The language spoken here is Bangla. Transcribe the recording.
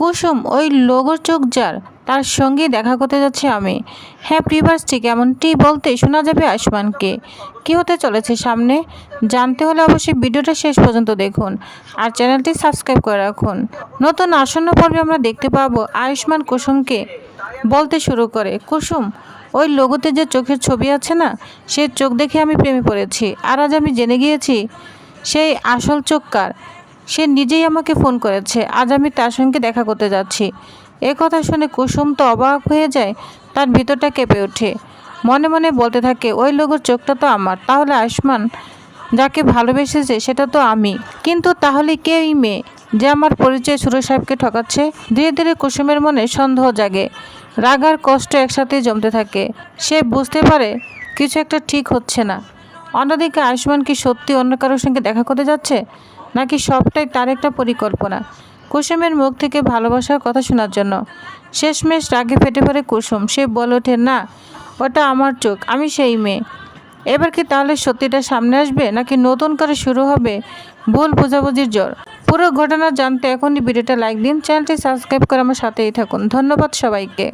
কুসুম ওই লোগোর চোখ যার, তার সঙ্গেই দেখা করতে যাচ্ছি আমি। হ্যাঁ প্রিভার্স ঠিক এমনটি বলতে শোনা যাবে আয়ুষ্মানকে। কী হতে চলেছে সামনে জানতে হলে অবশ্যই ভিডিওটা শেষ পর্যন্ত দেখুন আর চ্যানেলটি সাবস্ক্রাইব করে রাখুন। নতুন আসন্ন পর্বে আমরা দেখতে পাবো আয়ুষ্মান কুসুমকে বলতে শুরু করে, কুসুম ওই লোগোতে যে চোখের ছবি আছে না, সেই চোখ দেখে আমি প্রেমে পড়েছি। আর আজ আমি জেনে গিয়েছি সেই আসল চোখ কার। সে নিজেই আমাকে ফোন করেছে, আজ আমি তার সঙ্গে দেখা করতে যাচ্ছি। এ কথা শুনে কুসুম তো অবাক হয়ে যায়, তার ভিতরটা কেঁপে ওঠে। মনে মনে বলতে থাকে, ওই লোগোর চোখটা তো আমার, তাহলে আয়ুষ্মান যাকে ভালোবেসেছে সেটা তো আমি। কিন্তু তাহলে কে এই মেয়ে যে আমার পরিচয় সুরজ সাহেবকে ঠকাচ্ছে? ধীরে ধীরে কুসুমের মনে সন্দেহ জাগে, রাগ আর কষ্ট একসাথে জমতে থাকে। সে বুঝতে পারে কিছু একটা ঠিক হচ্ছে না। অন্যদিকে আয়ুষ্মান কি সত্যি অন্য কারোর সঙ্গে দেখা করতে যাচ্ছে, নাকি সবটাই তার একটা পরিকল্পনা? কুসুমের মুখ থেকে ভালোবাসার কথা শোনার জন্য শেষমেশ রাগে ফেটে পড়ে কুসুম। সে বলে ওঠে, না, ওটা আমার চোখ, আমি সেই মেয়ে। এবার কি তাহলে সত্যিটা সামনে আসবে, নাকি নতুন করে শুরু হবে ভুল বোঝাবুঝির জ্বর? পুরো ঘটনা জানতে এখনই ভিডিওটা লাইক দিন, চ্যানেলটি সাবস্ক্রাইব করে আমার সাথেই থাকুন। ধন্যবাদ সবাইকে।